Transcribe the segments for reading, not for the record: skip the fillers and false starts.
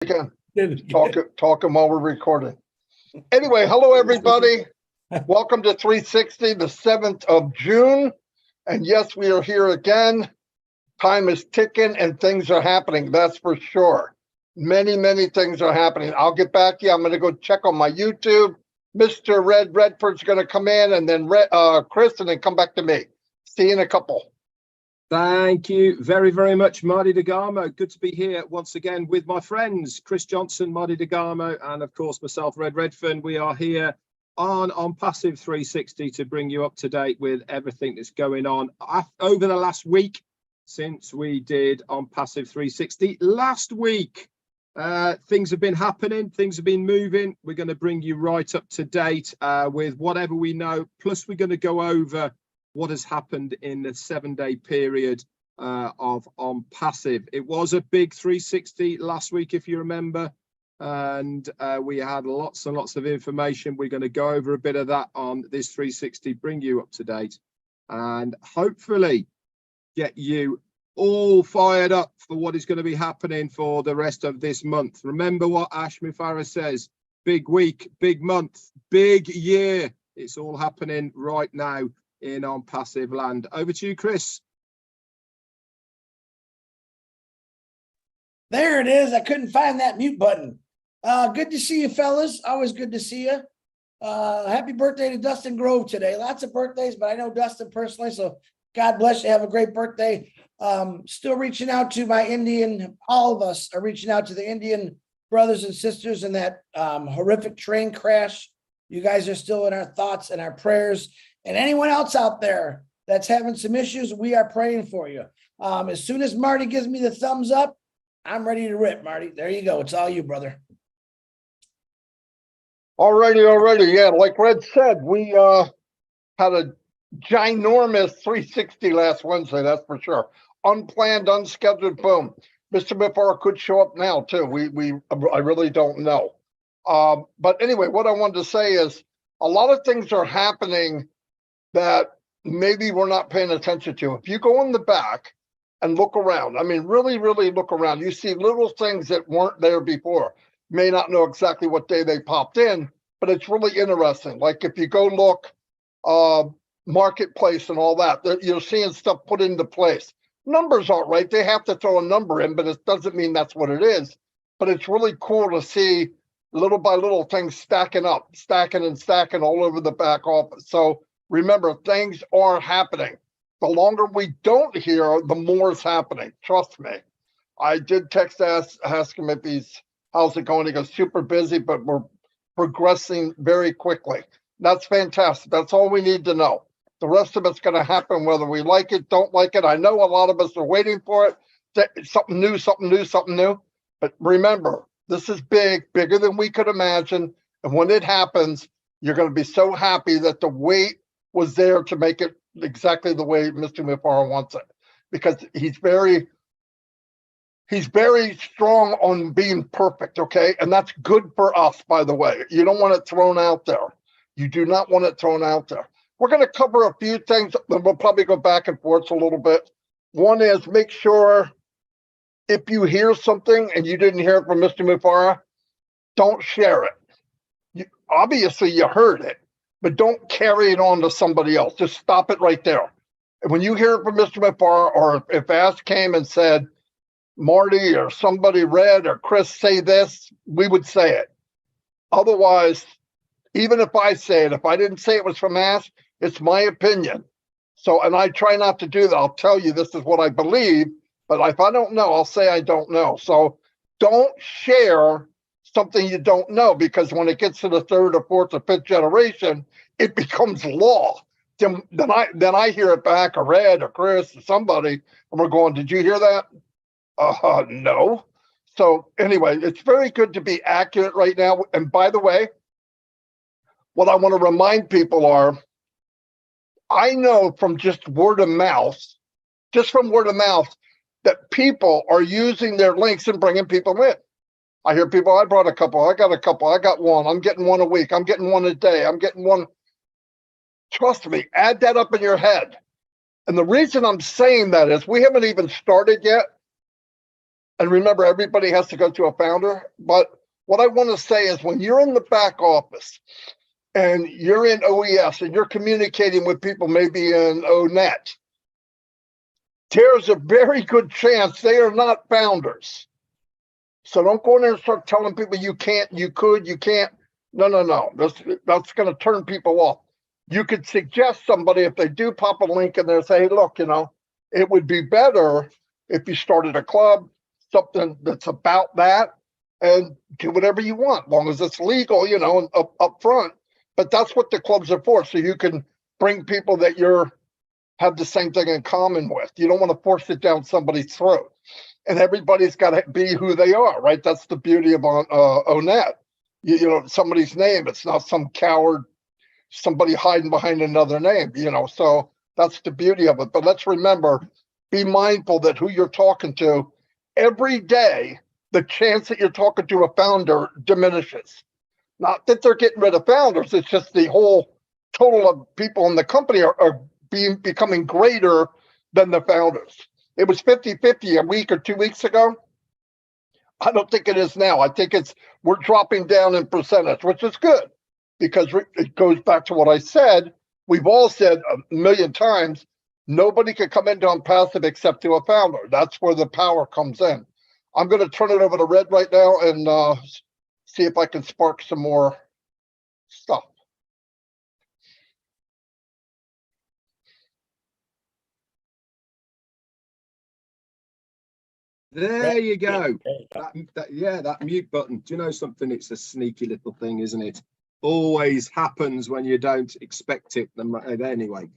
Again, talking while we're recording. Anyway, hello everybody. Welcome to 360, the 7th of June. And yes, we are here again. Time is ticking and things are happening, that's for sure. Many things are happening. I'll get back to you. I'm going to go check on my YouTube. Mr. Redfern's going to come in, and then Chris, and then come back to me. See you in a couple. Thank you very much, Marty DeGarmo. Good to be here once again with my friends, Chris Johnson, Marty DeGarmo, and of course myself, Redfern. We are here on Passive 360 to bring you up to date with everything that's going on over the last week since we did on Passive 360 last week. Things have been happening, things have been moving. We're going to bring you right up to date with whatever we know. Plus, we're going to go over what has happened in the 7-day period of ONPASSIVE. It was a big 360 last week, if you remember, and we had lots and lots of information. We're going to go over a bit of that on this 360, bring you up to date, and hopefully get you all fired up for what is going to be happening for the rest of this month. Remember what Ashmi Farah says: big week, big month, big year. It's all happening right now in ONPASSIVE land. Over to you, Chris. There it is. I couldn't find that mute button. Good to see you, fellas. Always good to see you. Happy birthday to Dustin Grove today. Lots of birthdays, but I know Dustin personally, so God bless you. Have a great birthday. Still reaching out to my Indian, all of us are reaching out to the Indian brothers and sisters in that horrific train crash. You guys are still in our thoughts and our prayers. And anyone else out there that's having some issues, we are praying for you. As soon as Marty gives me the thumbs up, I'm ready to rip, Marty. There you go. It's all you, brother. Alrighty. Yeah, like Red said, we had a ginormous 360 last Wednesday, that's for sure. Unplanned, unscheduled, boom. Mr. Mifara could show up now too. I really don't know. But anyway, what I wanted to say is a lot of things are happening that maybe we're not paying attention to. If you go in the back and look around, I mean, really look around, you see little things that weren't there before. You may not know exactly what day they popped in, but it's really interesting. Like if you go look, marketplace and all that, you're seeing stuff put into place. Numbers aren't right. They have to throw a number in, but it doesn't mean that's what it is. But it's really cool to see little by little things stacking up, stacking all over the back office. So remember, things are happening. The longer we don't hear, the more is happening. Trust me. I did text ask him if how's it going? He goes, super busy, but we're progressing very quickly. That's fantastic. That's all we need to know. The rest of it's going to happen whether we like it, don't like it. I know a lot of us are waiting for it. Something new. But remember, this is bigger than we could imagine. And when it happens, you're going to be so happy that the wait was there to make it exactly the way Mr. Mifara wants it. Because he's very strong on being perfect, okay? And that's good for us, by the way. You don't want it thrown out there. You do not want it thrown out there. We're going to cover a few things, and we'll probably go back and forth a little bit. One is make sure if you hear something and you didn't hear it from Mr. Mifara, don't share it. Obviously, you heard it, but don't carry it on to somebody else. Just stop it right there. And when you hear it from Mr. Mifara, or if Ash came and said, Marty or somebody, Red or Chris, say this, we would say it. Otherwise, even if I say it, if I didn't say it was from Ash, it's my opinion. So, and I try not to do that. I'll tell you this is what I believe, but if I don't know, I'll say I don't know. So don't share something you don't know, because when it gets to the 3rd or 4th or 5th generation, it becomes law. Then I hear it back, or Red or Chris or somebody, and we're going, did you hear that? No. So anyway, it's very good to be accurate right now. And by the way, what I want to remind people are, I know from just word of mouth, that people are using their links and bringing people in. I hear people, I brought a couple, I got a couple, I got one, I'm getting one a week, I'm getting one a day, I'm getting one. Trust me, add that up in your head. And the reason I'm saying that is we haven't even started yet. And remember, everybody has to go to a founder. But what I want to say is when you're in the back office and you're in OES and you're communicating with people maybe in ONET, there's a very good chance they are not founders. So don't go in there and start telling people you can't, you could, you can't. No. That's going to turn people off. You could suggest somebody, if they do pop a link in there, say, hey, look, it would be better if you started a club, something that's about that, and do whatever you want, as long as it's legal, and up front. But that's what the clubs are for. So you can bring people that have the same thing in common with. You don't want to force it down somebody's throat. And everybody's got to be who they are, right? That's the beauty of ONET. Somebody's name. It's not some coward, somebody hiding behind another name, So that's the beauty of it. But let's remember, be mindful that who you're talking to every day, the chance that you're talking to a founder diminishes. Not that they're getting rid of founders. It's just the whole total of people in the company are becoming greater than the founders. It was 50-50 a week or 2 weeks ago. I don't think it is now. I think we're dropping down in percentage, which is good because it goes back to what I said. We've all said a million times, nobody can come into ONPASSIVE except to a founder. That's where the power comes in. I'm going to turn it over to Red right now and see if I can spark some more stuff. There you go. That mute button. Do you know something? It's a sneaky little thing, isn't it? Always happens when you don't expect it. Anyway,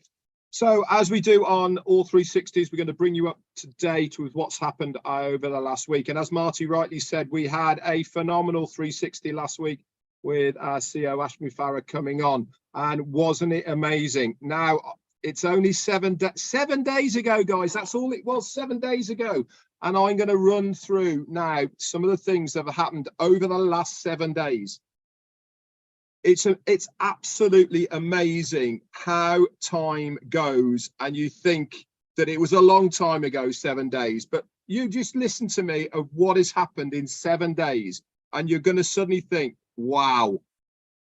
so as we do on all 360s, we're going to bring you up to date with what's happened over the last week. And as Marty rightly said, we had a phenomenal 360 last week with our CEO Ashmi Farah coming on, and wasn't it amazing? Now it's only 7 days ago, guys. That's all it was, 7 days ago. And I'm going to run through now some of the things that have happened over the last 7 days. It's absolutely amazing how time goes, and you think that it was a long time ago, 7 days, but you just listen to me of what has happened in 7 days, and you're going to suddenly think, wow,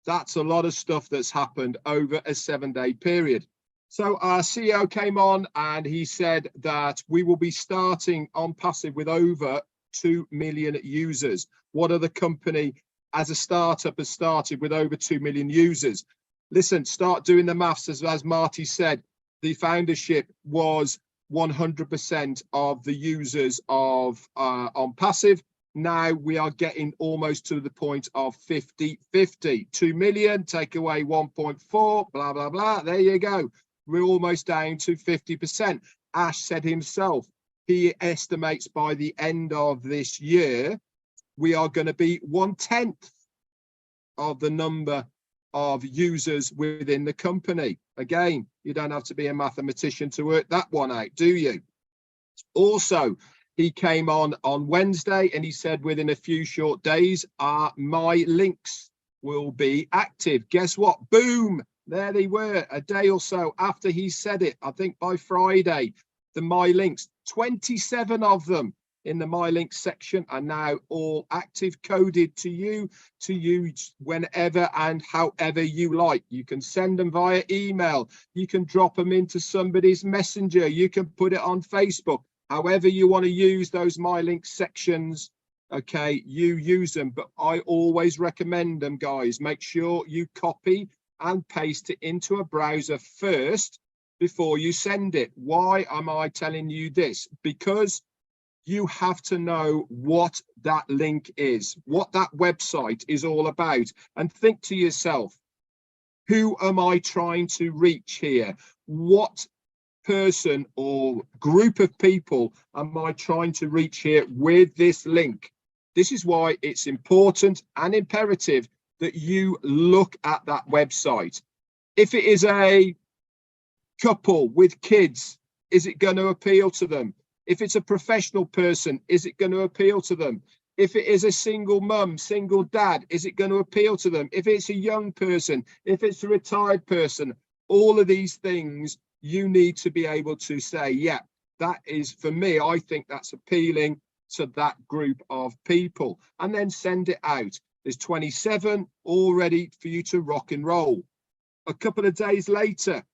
that's a lot of stuff that's happened over a 7-day period. So our CEO came on and he said that we will be starting ONPASSIVE with over 2 million users. What other company as a startup has started with over 2 million users? Listen, start doing the maths. As Marty said, the foundership was 100% of the users of ONPASSIVE. Now we are getting almost to the point of 50-50. 2 million, take away 1.4, blah, blah, blah. There you go. We're almost down to 50%. Ash said himself, he estimates by the end of this year, we are going to be 1/10 of the number of users within the company. Again, you don't have to be a mathematician to work that one out, do you? Also, he came on Wednesday and he said within a few short days, our My Links will be active. Guess what? Boom! There they were a day or so after he said it. I think by Friday, the My Links, 27 of them in the My Links section are now all active, coded to you to use whenever and however you like. You can send them via email. You can drop them into somebody's messenger. You can put it on Facebook. However you want to use those My Links sections, okay, you use them. But I always recommend them, guys. Make sure you copy and paste it into a browser first before you send it. Why am I telling you this? Because you have to know what that link is, what that website is all about, and think to yourself, who am I trying to reach here? What person or group of people am I trying to reach here with this link? This is why it's important and imperative that you look at that website. If it is a couple with kids, is it going to appeal to them? If it's a professional person, is it going to appeal to them? If it is a single mum, single dad, is it going to appeal to them? If it's a young person, if it's a retired person, all of these things, you need to be able to say, yeah, that is for me. I think that's appealing to that group of people and then send it out. There's 27 all ready for you to rock and roll. A couple of days later,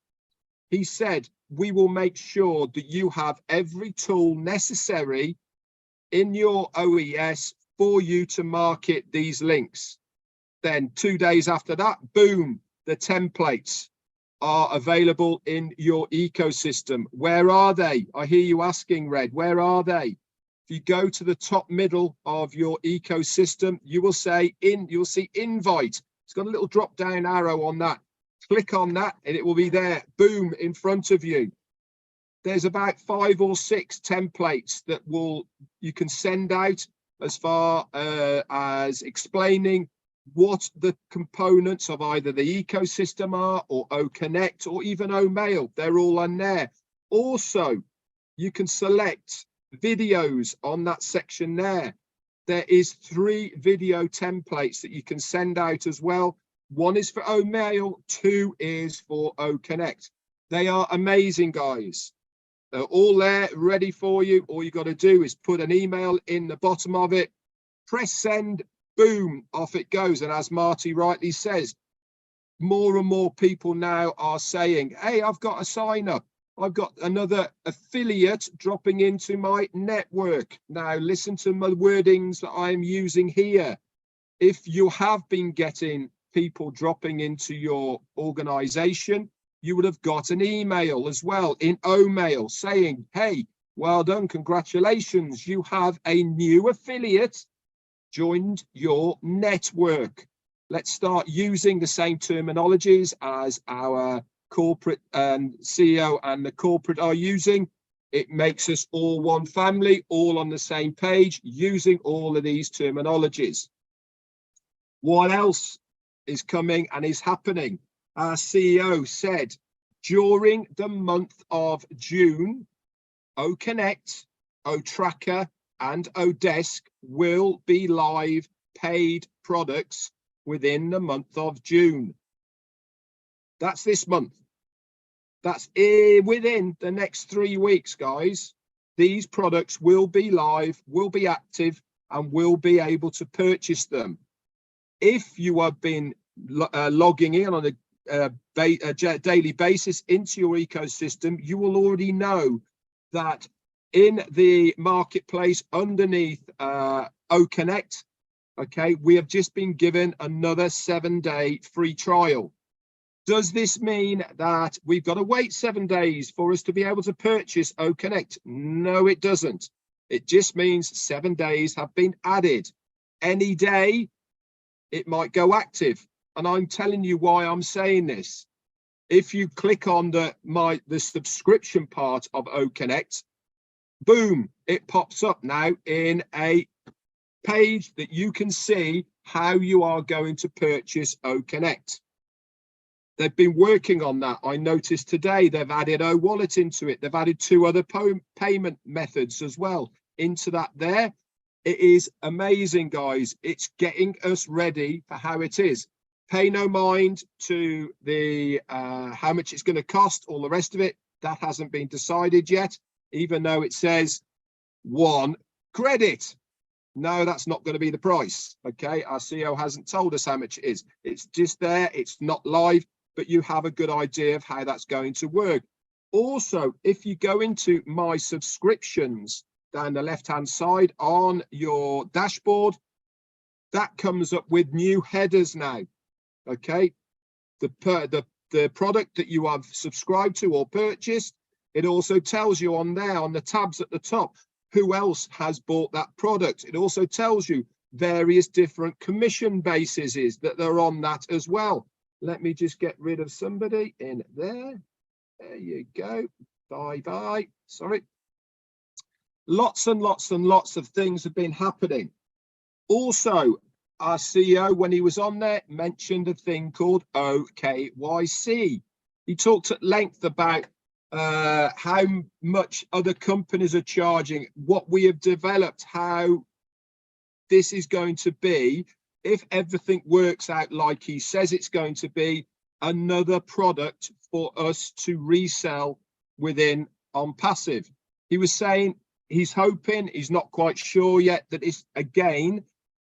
he said, we will make sure that you have every tool necessary in your OES for you to market these links. Then 2 days after that, boom, the templates are available in your ecosystem. Where are they? I hear you asking, Red, where are they? If you go to the top middle of your ecosystem, you will say you'll see invite. It's got a little drop down arrow on that. Click on that and it will be there, boom, in front of you. There's about 5 or 6 templates that you can send out as far as explaining what the components of either the ecosystem are, or OConnect, or even OMail. They're all on there. Also, you can select videos on that section there. There is 3 video templates that you can send out as well. 1 is for OMail, 2 is for OConnect. They are amazing, guys. They're all there, ready for you. All you got to do is put an email in the bottom of it, press send, boom, off it goes. And as Marty rightly says, more and more people now are saying, hey, I've got a sign up. I've got another affiliate dropping into my network. Now, listen to my wordings that I'm using here. If you have been getting people dropping into your organization, you would have got an email as well in OMail saying, hey, well done, congratulations, you have a new affiliate joined your network. Let's start using the same terminologies as our corporate CEO and the corporate are using. It makes us all one family, all on the same page, using all of these terminologies. What else is coming and is happening? Our CEO said during the month of June, OConnect, OTracker, and Odesk will be live paid products within the month of June. That's this month. That's within the next 3 weeks, guys. These products will be live, will be active, and will be able to purchase them. If you have been logging in on a daily basis into your ecosystem, you will already know that in the marketplace underneath OConnect, okay, we have just been given another 7-day free trial. Does this mean that we've got to wait 7 days for us to be able to purchase OConnect? No, it doesn't. It just means 7 days have been added. Any day, it might go active. And I'm telling you why I'm saying this. If you click on the subscription part of OConnect, boom, it pops up now in a page that you can see how you are going to purchase OConnect. They've been working on that. I noticed today they've added OWallet into it. They've added 2 other payment methods as well into that there. It is amazing, guys. It's getting us ready for how it is. Pay no mind to the how much it's going to cost, all the rest of it. That hasn't been decided yet, even though it says 1 credit. No, that's not going to be the price. Okay, our CEO hasn't told us how much it is. It's just there. It's not live, but you have a good idea of how that's going to work. Also, if you go into my subscriptions down the left-hand side on your dashboard, that comes up with new headers now. Okay, the product that you have subscribed to or purchased, it also tells you on there on the tabs at the top who else has bought that product. It also tells you various different commission bases that are on that as well. Let me just get rid of somebody in there. There you go. Bye. Sorry. Lots and lots and lots of things have been happening. Also, our CEO, when he was on there, mentioned a thing called OKYC. He talked at length about how much other companies are charging, what we have developed, how this is going to be, if everything works out like he says it's going to be, another product for us to resell within ONPASSIVE. He was saying he's hoping, he's not quite sure yet, that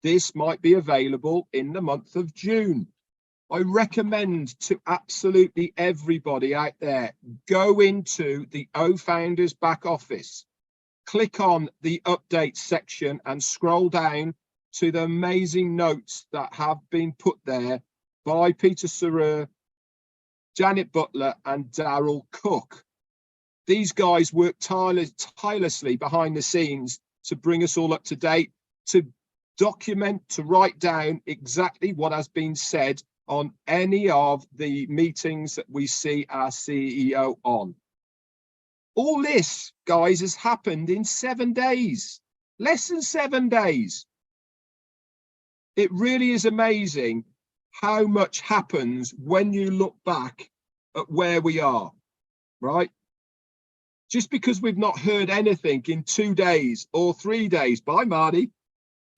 this might be available in the month of June. I recommend to absolutely everybody out there, go into the O-Founders back office, click on the updates section and scroll down to the amazing notes that have been put there by Peter Sarer, Janet Butler and Daryl Cook. These guys work tirelessly behind the scenes to bring us all up to date, to document, to write down exactly what has been said on any of the meetings that we see our CEO on. All this, guys, has happened in 7 days, less than 7 days. It really is amazing how much happens when you look back at where we are, right? Just because we've not heard anything in 2 days or 3 days, bye, Marty,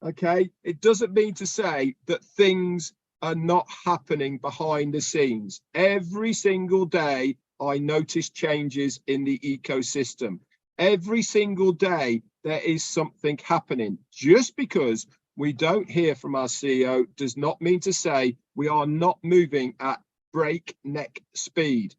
okay, it doesn't mean to say that things are not happening behind the scenes. Every single day, I notice changes in the ecosystem. Every single day, there is something happening. Just because we don't hear from our CEO does not mean to say we are not moving at breakneck speed.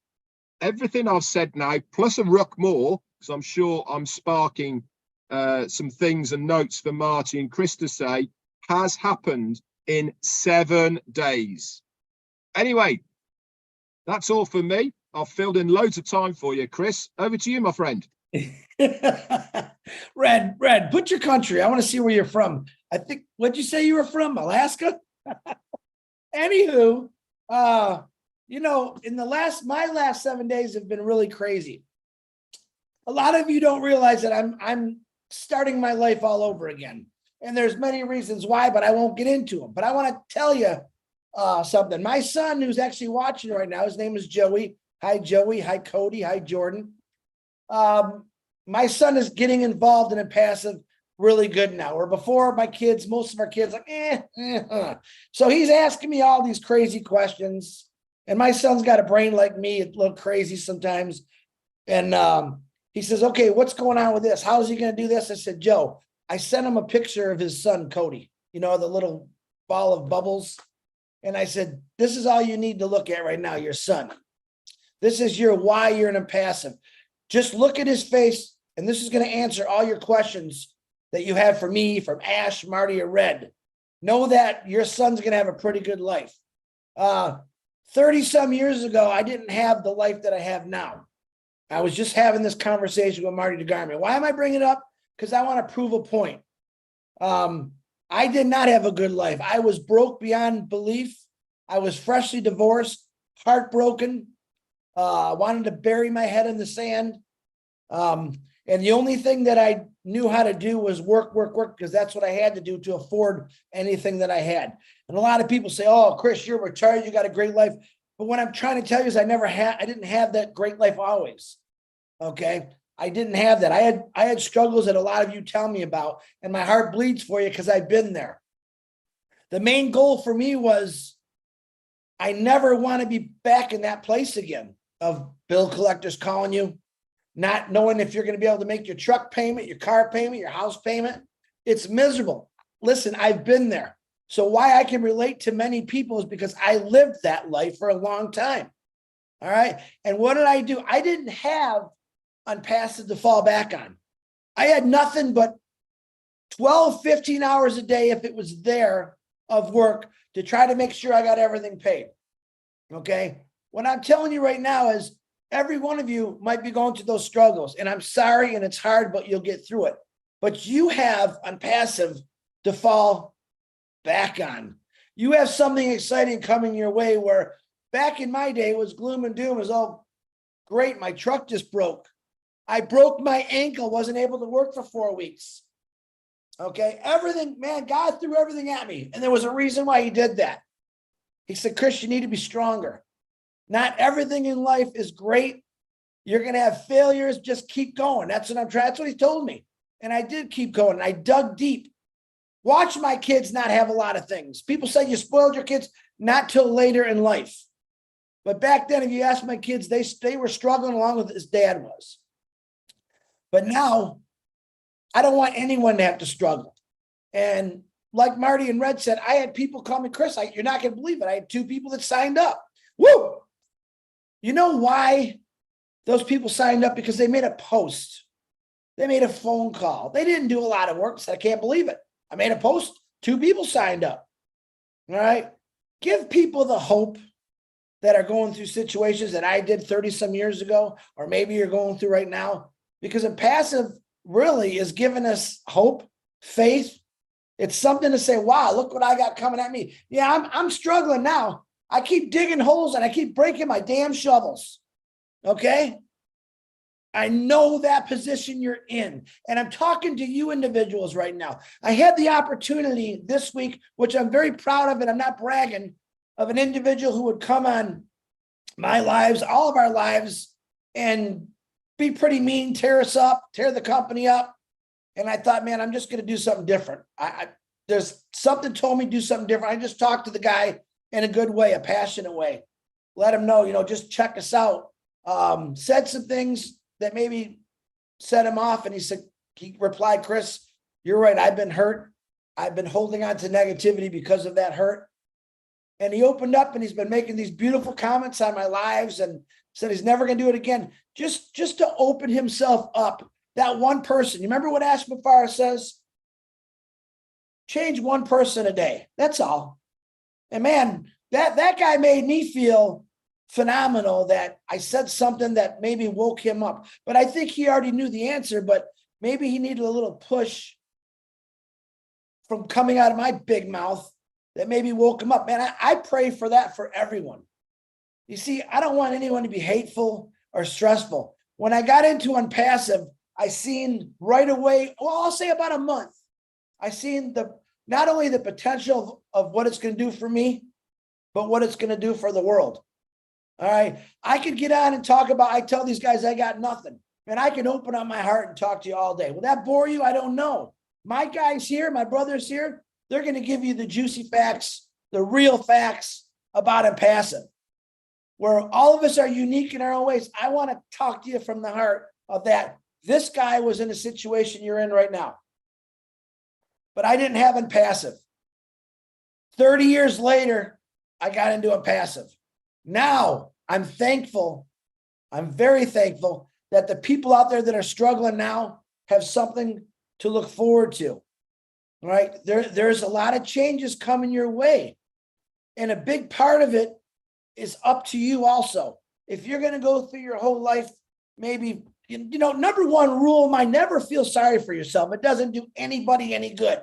Everything I've said now, plus a ruck more, because I'm sure I'm sparking some things and notes for Marty and Chris to say, has happened in 7 days. Anyway, that's all for me. I've filled in loads of time for you, Chris. Over to you, my friend. Red, put your country. I want to see where you're from. I think, what'd you say you were from? Alaska? Anywho, you know, in my last 7 days have been really crazy. A lot of you don't realize that I'm starting my life all over again. And there's many reasons why, but I won't get into them. But I want to tell you something. My son, who's actually watching right now, his name is Joey. Hi, Joey. Hi, Cody. Hi, Jordan. My son is getting involved in ONPASSIVE really good now. Where before, most of our kids, So he's asking me all these crazy questions. And my son's got a brain like me, a little crazy sometimes. And he says, okay, what's going on with this? How's he going to do this? I said, Joe, I sent him a picture of his son, Cody, you know, the little ball of bubbles. And I said, this is all you need to look at right now, your son. This is why you're an ONPASSIVE. Just look at his face, and this is going to answer all your questions that you have for me, from Ash, Marty, or Red. Know that your son's going to have a pretty good life. 30-some years ago, I didn't have the life that I have now. I was just having this conversation with Marty DeGarmo. Why am I bringing it up? Because I want to prove a point. I did not have a good life. I was broke beyond belief. I was freshly divorced, heartbroken, wanted to bury my head in the sand. And the only thing that I knew how to do was work, because that's what I had to do to afford anything that I had. And a lot of people say, oh, Chris, you're retired, you got a great life. But what I'm trying to tell you is I didn't have that great life always. Okay. I didn't have that. I had struggles that a lot of you tell me about, and my heart bleeds for you because I've been there. The main goal for me was I never want to be back in that place again of bill collectors calling you, not knowing if you're going to be able to make your truck payment, your car payment, your house payment. It's miserable. Listen, I've been there. So why I can relate to many people is because I lived that life for a long time. All right. And what did I do? I didn't have ONPASSIVE to fall back on. I had nothing but 12, 15 hours a day, if it was there, of work to try to make sure I got everything paid. Okay. What I'm telling you right now is every one of you might be going through those struggles, and I'm sorry, and it's hard, but you'll get through it. But you have ONPASSIVE to fall back on. You have something exciting coming your way, where back in my day it was gloom and doom. It was all great. My truck just broke. I broke my ankle, wasn't able to work for 4 weeks. Okay, everything, man, God threw everything at me. And there was a reason why he did that. He said, Chris, you need to be stronger. Not everything in life is great. You're going to have failures. Just keep going. That's what I'm trying. That's what he told me. And I did keep going. And I dug deep. Watch my kids not have a lot of things. People say you spoiled your kids, not till later in life. But back then, if you ask my kids, they were struggling along with his dad was. But now I don't want anyone to have to struggle. And like Marty and Red said, I had people call me Chris. You're not going to believe it. I had 2 people that signed up. Woo! You know why those people signed up? Because they made a post. They made a phone call. They didn't do a lot of work. So I can't believe it. I made a post. 2 people signed up. All right. Give people the hope that are going through situations that I did 30 some years ago, or maybe you're going through right now, because ONPASSIVE really is giving us hope, faith. It's something to say, wow, look what I got coming at me. Yeah, I'm struggling now. I keep digging holes and I keep breaking my damn shovels. Okay. I know that position you're in. And I'm talking to you individuals right now. I had the opportunity this week, which I'm very proud of, and I'm not bragging, of an individual who would come on my lives, all of our lives, and be pretty mean, tear us up, tear the company up. And I thought, man, I'm just going to do something different. There's something told me to do something different. I just talked to the guy in a good way, a passionate way. Let him know, just check us out. Said some things that maybe set him off. And he replied, Chris, you're right. I've been hurt. I've been holding on to negativity because of that hurt. And he opened up and he's been making these beautiful comments on my lives and said he's never going to do it again. Just to open himself up. That one person, you remember what Ash Mafar says? Change one person a day. That's all. And man, that guy made me feel phenomenal that I said something that maybe woke him up. But I think he already knew the answer, but maybe he needed a little push from coming out of my big mouth that maybe woke him up. Man, I pray for that for everyone. You see, I don't want anyone to be hateful or stressful. When I got into ONPASSIVE, I seen right away, well, I'll say about a month, I seen not only the potential of what it's going to do for me, but what it's going to do for the world. All right. I could get on and talk about, I tell these guys I got nothing. And I can open up my heart and talk to you all day. Will that bore you? I don't know. My guys here, my brothers here, they're going to give you the juicy facts, the real facts about ONPASSIVE, where all of us are unique in our own ways. I want to talk to you from the heart of that. This guy was in a situation you're in right now, but I didn't have ONPASSIVE. 30 years later, I got into ONPASSIVE. Now I'm thankful. I'm very thankful that the people out there that are struggling now have something to look forward to. All right. There's a lot of changes coming your way. And a big part of it is up to you also. If you're going to go through your whole life, maybe, number one rule of mine, never feel sorry for yourself. It doesn't do anybody any good.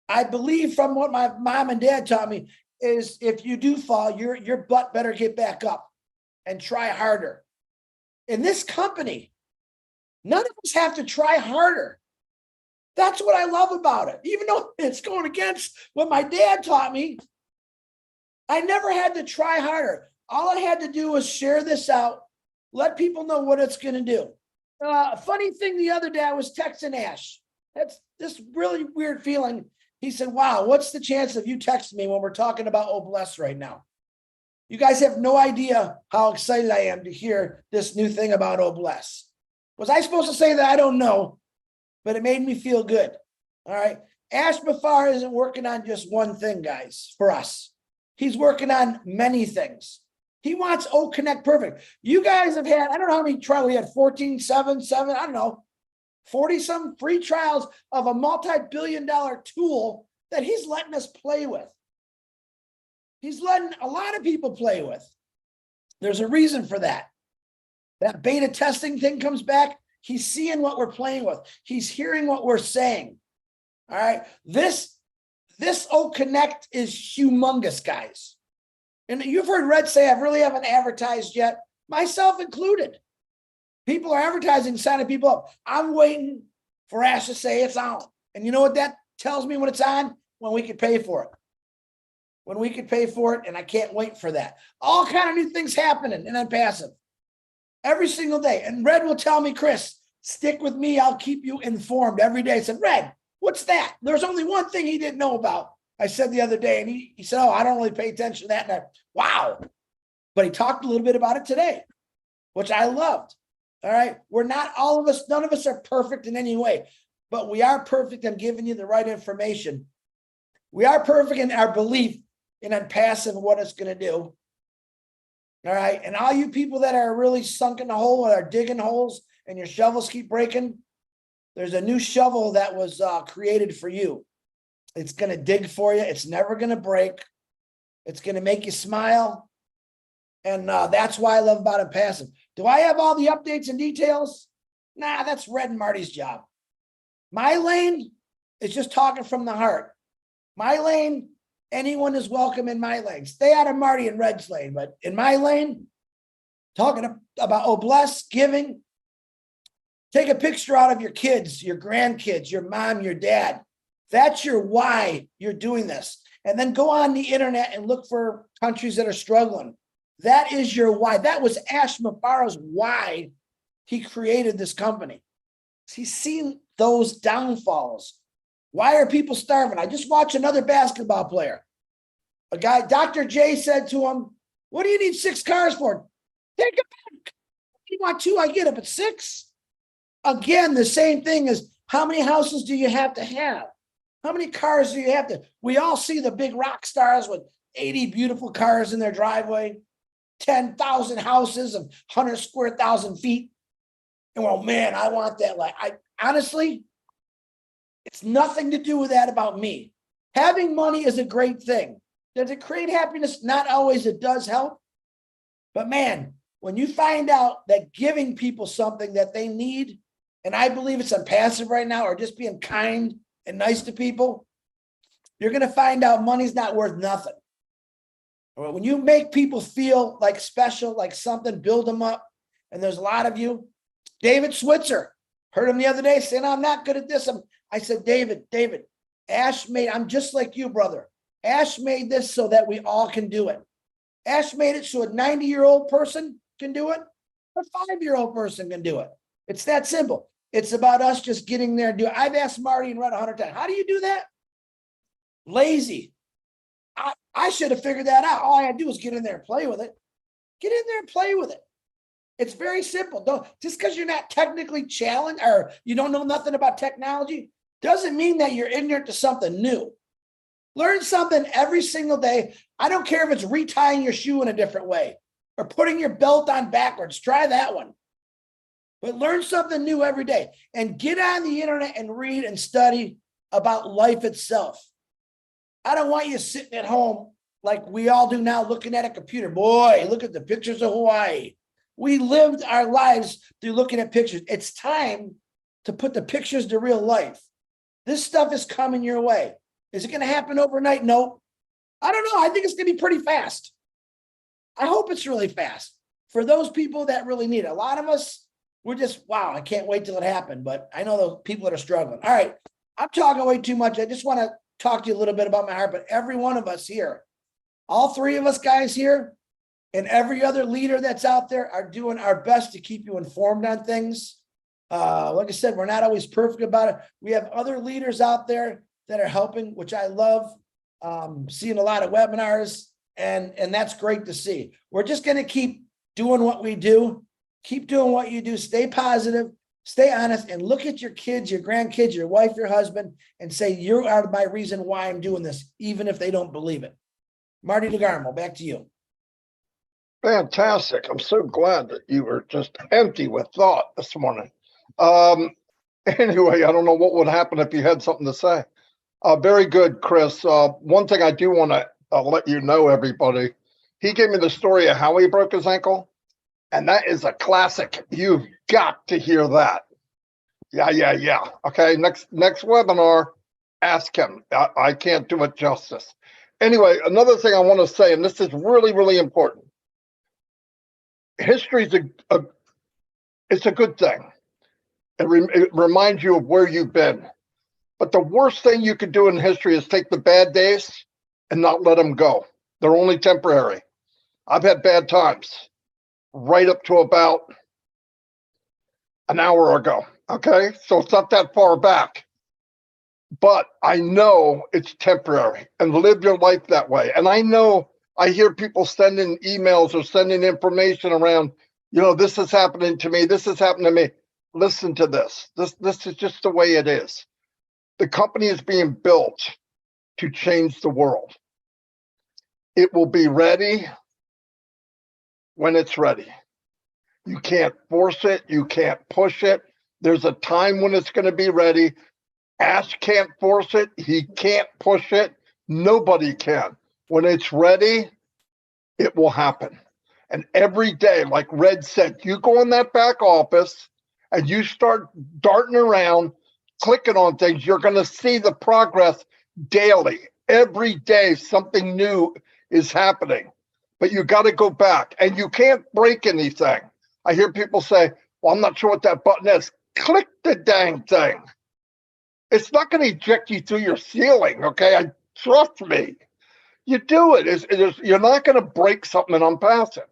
I believe from what my mom and dad taught me is if you do fall, your butt better get back up and try harder. In this company, none of us have to try harder. That's what I love about it. Even though it's going against what my dad taught me, I never had to try harder. All I had to do was share this out, let people know what it's going to do. Funny thing the other day, I was texting Ash. That's this really weird feeling. He said, wow, what's the chance of you texting me when we're talking about OBLESS right now? You guys have no idea how excited I am to hear this new thing about OBLESS. Was I supposed to say that? I don't know, but it made me feel good. All right. Ash Mafar isn't working on just one thing, guys, for us. He's working on many things. He wants O Connect perfect. You guys have had, I don't know how many trials we had, 14, 7, I don't know, 40 some free trials of a multi-billion-dollar tool that he's letting us play with. He's letting a lot of people play with. There's a reason for that. That beta testing thing comes back. He's seeing what we're playing with. He's hearing what we're saying. All right. This O Connect is humongous, guys. And you've heard Red say, I really haven't advertised yet, myself included. People are advertising, signing people up. I'm waiting for Ash to say it's on. And you know what that tells me when it's on? When we could pay for it. When we could pay for it, and I can't wait for that. All kind of new things happening in ONPASSIVE every single day. And Red will tell me, Chris, stick with me. I'll keep you informed every day. I said, Red, what's that? There's only one thing he didn't know about. I said the other day, and he said, oh, I don't really pay attention to that. And wow. But he talked a little bit about it today, which I loved. All right. We're not all of us, none of us are perfect in any way, but we are perfect in giving you the right information. We are perfect in our belief in ONPASSIVE and what it's going to do. All right. And all you people that are really sunk in the hole and are digging holes and your shovels keep breaking, there's a new shovel that was created for you. It's going to dig for you. It's never going to break. It's going to make you smile. And that's why I love about ONPASSIVE. Do I have all the updates and details? Nah, that's Red and Marty's job. My lane is just talking from the heart. My lane, anyone is welcome in my lane. Stay out of Marty and Red's lane, but in my lane, talking about bless, giving. Take a picture out of your kids, your grandkids, your mom, your dad. That's your why you're doing this. And then go on the internet and look for countries that are struggling. That is your why. That was Ash Mafaro's why he created this company. He's seen those downfalls. Why are people starving? I just watched another basketball player. A guy, Dr. J said to him, what do you need 6 cars for? Take it back. You want 2, I get it, but 6? Again, the same thing is how many houses do you have to have? How many cars do you have to? We all see the big rock stars with 80 beautiful cars in their driveway, 10,000 houses of 100 square thousand feet. And well, man, I want that. Like, I honestly, it's nothing to do with that about me. Having money is a great thing. Does it create happiness? Not always. It does help. But man, when you find out that giving people something that they need, and I believe it's ONPASSIVE right now, or just being kind and nice to people, you're going to find out money's not worth nothing. When you make people feel like special, like something, build them up. And there's a lot of you. David Switzer, heard him the other day saying, I'm not good at this. I said, David, Ash made, I'm just like you, brother. Ash made this so that we all can do it. Ash made it so a 90-year-old person can do it. A 5-year-old person can do it. It's that simple. It's about us just getting there and do it. I've asked Marty and Red 100 times, how do you do that? Lazy. I should have figured that out. All I had to do was get in there and play with it. Get in there and play with it. It's very simple. Don't just because you're not technically challenged or you don't know nothing about technology doesn't mean that you're ignorant to something new. Learn something every single day. I don't care if it's retying your shoe in a different way or putting your belt on backwards. Try that one. But learn something new every day and get on the internet and read and study about life itself. I don't want you sitting at home like we all do now looking at a computer. Boy, look at the pictures of Hawaii. We lived our lives through looking at pictures. It's time to put the pictures to real life. This stuff is coming your way. Is it going to happen overnight? No. I don't know. I think it's going to be pretty fast. I hope it's really fast for those people that really need it. A lot of us, we're just, wow, I can't wait till it happened. But I know the people that are struggling. All right. I'm talking way too much. I just want to talk to you a little bit about my heart, but every one of us here, all 3 of us guys here, and every other leader that's out there are doing our best to keep you informed on things. Like I said, we're not always perfect about it. We have other leaders out there that are helping, which I love. Seeing a lot of webinars, and that's great to see. We're just going to keep doing what we do. Keep doing what you do. Stay positive. Stay honest and look at your kids, your grandkids, your wife, your husband, and say, you are my reason why I'm doing this, even if they don't believe it. Marty DeGarmo, back to you. Fantastic. I'm so glad that you were just empty with thought this morning. Anyway, I don't know what would happen if you had something to say. Very good, Chris. One thing I do want to let you know, everybody, he gave me the story of how he broke his ankle. And that is a classic. You've got to hear that. Yeah. Okay, next webinar, ask him. I can't do it justice. Anyway, another thing I want to say, and this is really, really important. History is it's a good thing. It reminds you of where you've been. But the worst thing you could do in history is take the bad days and not let them go. They're only temporary. I've had bad times. Right up to about an hour ago. Okay, so it's not that far back, but I know it's temporary, and live your life that way. And I know I hear people sending emails or sending information around, You know, this is happening to me. This has happened to me. Listen to this. This is just the way it is. The company is being built to change the world. It will be ready when it's ready. You can't force it. You can't push it. There's a time when it's going to be ready. Ash can't force it. He can't push it. Nobody can. When it's ready, it will happen. And every day, like Red said, you go in that back office and you start darting around, clicking on things, you're going to see the progress daily. Every day, something new is happening. But you got to go back, and you can't break anything. I hear people say, well, I'm not sure what that button is. Click the dang thing. It's not going to eject you through your ceiling, okay? Trust me. You do it. You're not going to break something in ONPASSIVE.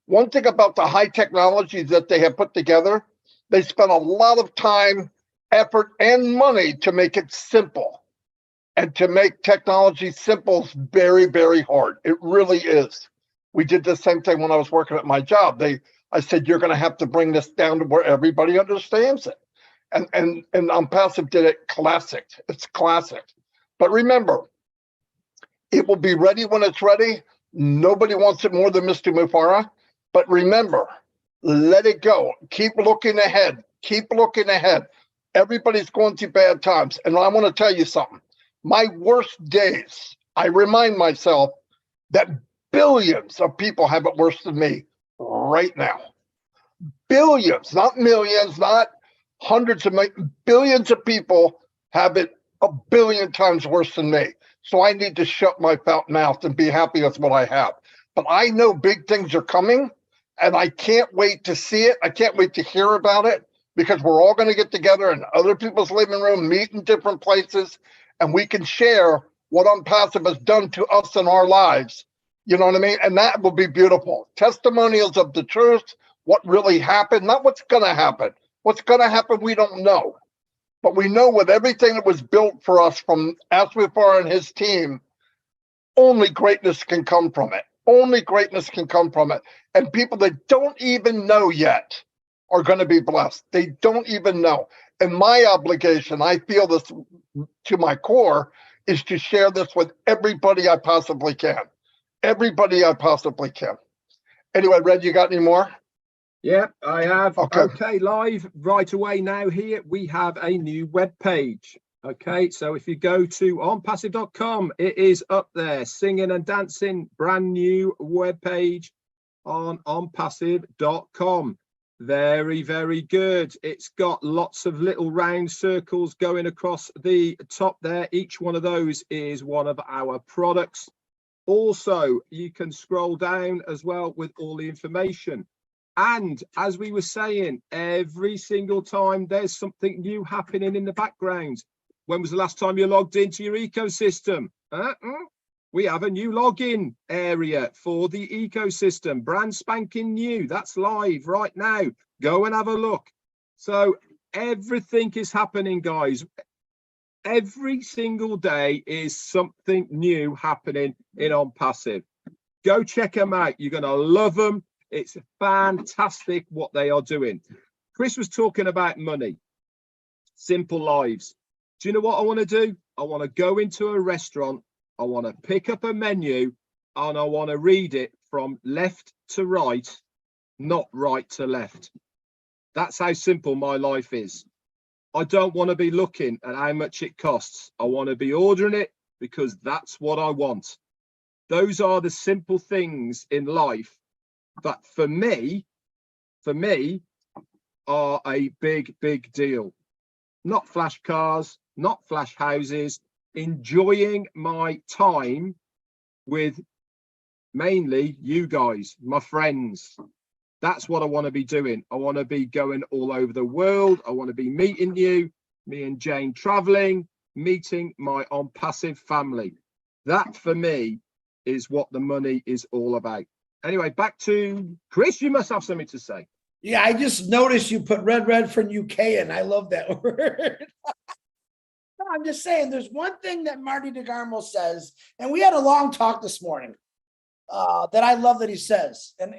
One thing about the high technology that they have put together, they spent a lot of time, effort, and money to make it simple. And to make technology simple is very, very hard. It really is. We did the same thing when I was working at my job. I said, you're going to have to bring this down to where everybody understands it. And ONPASSIVE did it classic. It's classic. But remember, it will be ready when it's ready. Nobody wants it more than Mr. Mufara. But remember, let it go. Keep looking ahead. Keep looking ahead. Everybody's going through bad times. And I want to tell you something. My worst days, I remind myself that billions of people have it worse than me right now. Billions, not millions, not hundreds of millions, billions of people have it a billion times worse than me. So I need to shut my mouth and be happy with what I have. But I know big things are coming, and I can't wait to see it. I can't wait to hear about it, because we're all going to get together in other people's living room, meet in different places, and we can share what ONPASSIVE has done to us in our lives. You know what I mean? And that will be beautiful. Testimonials of the truth, what really happened, not what's going to happen. What's going to happen, we don't know. But we know with everything that was built for us from Asmufar and his team, only greatness can come from it. Only greatness can come from it. And people that don't even know yet are going to be blessed. They don't even know. And my obligation, I feel this to my core, is to share this with everybody I possibly can. Everybody I possibly can. Anyway, Red, you got any more? Yeah, I have. Okay. Okay, live right away now here. We have a new web page. Okay, so if you go to onpassive.com, it is up there, singing and dancing, brand new web page on onpassive.com. Very, very good. It's got lots of little round circles going across the top there. Each one of those is one of our products. Also, you can scroll down as well with all the information. And as we were saying, every single time there's something new happening in the background. When was the last time you logged into your ecosystem? We have a new login area for the ecosystem, brand spanking new. That's live right now. Go and have a look. So everything is happening, guys. Every single day is something new happening in ONPASSIVE. Go check them out. You're going to love them. It's fantastic what they are doing. Chris was talking about money, simple lives. Do you know what I want to do? I want to go into a restaurant. I want to pick up a menu and I want to read it from left to right, not right to left. That's how simple my life is. I don't want to be looking at how much it costs. I want to be ordering it because that's what I want. Those are the simple things in life that for me are a big, big deal. Not flash cars, not flash houses, enjoying my time with mainly you guys, my friends. That's what I want to be doing. I want to be going all over the world. I want to be meeting you, me and Jane traveling, meeting my ONPASSIVE family. That for me is what the money is all about. Anyway, back to Chris. You must have something to say. Yeah, I just noticed you put Redfern UK in. I love that word. No, I'm just saying there's one thing that Marty DeGarmo says, and we had a long talk this morning that I love that he says. And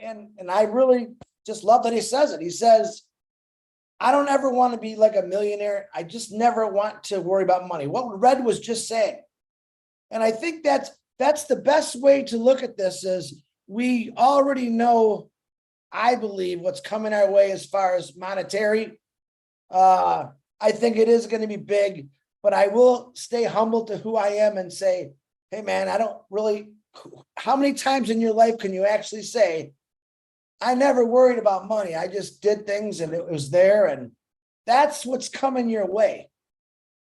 I really just love that he says it. He says, I don't ever want to be like a millionaire. I just never want to worry about money. What Red was just saying. And I think that's the best way to look at this is we already know, I believe, what's coming our way as far as monetary. I think it is going to be big, but I will stay humble to who I am and say, hey man, I don't really, how many times in your life can you actually say, I never worried about money. I just did things and it was there, and that's what's coming your way.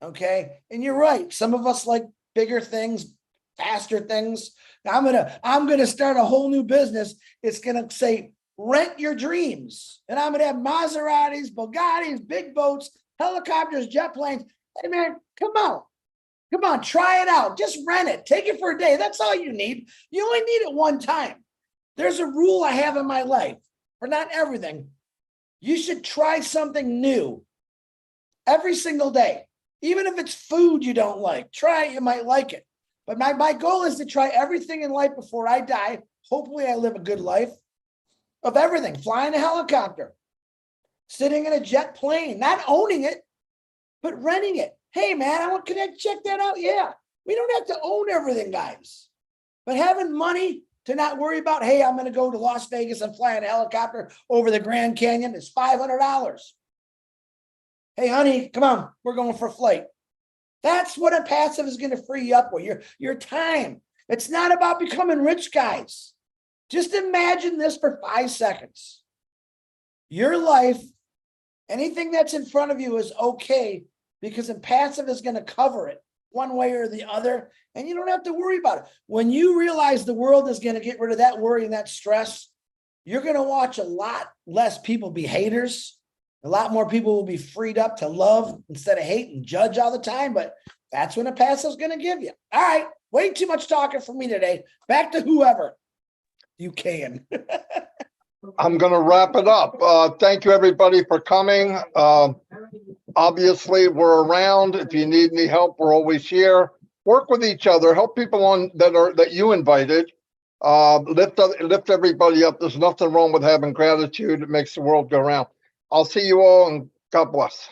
Okay. And you're right. Some of us like bigger things, faster things. Now I'm gonna start a whole new business. It's gonna say rent your dreams. And I'm gonna have Maseratis, Bugattis, big boats, helicopters, jet planes. Hey man, come on, try it out. Just rent it. Take it for a day. That's all you need. You only need it one time. There's a rule I have in my life, for not everything. You should try something new every single day. Even if it's food you don't like, try it, you might like it. But my goal is to try everything in life before I die. Hopefully I live a good life of everything. Flying a helicopter, sitting in a jet plane, not owning it, but renting it. Hey man, can I check that out? Yeah. We don't have to own everything, guys. But having money to not worry about, hey, I'm going to go to Las Vegas and fly in a helicopter over the Grand Canyon is $500. Hey, honey, come on, we're going for a flight. That's what a passive is going to free you up with, your time. It's not about becoming rich, guys. Just imagine this for 5 seconds. Your life, anything that's in front of you is okay because a passive is going to cover it one way or the other, and you don't have to worry about it. When you realize the world is going to get rid of that worry and that stress, you're going to watch a lot less people be haters. A lot more people will be freed up to love instead of hate and judge all the time, but that's when a passive is going to give you. All right, way too much talking for me today. Back to whoever you can. I'm going to wrap it up. Thank you, everybody, for coming. Obviously, we're around. If you need any help, we're always here. Work with each other. Help people on that you invited. Lift everybody up. There's nothing wrong with having gratitude. It makes the world go round. I'll see you all, and God bless.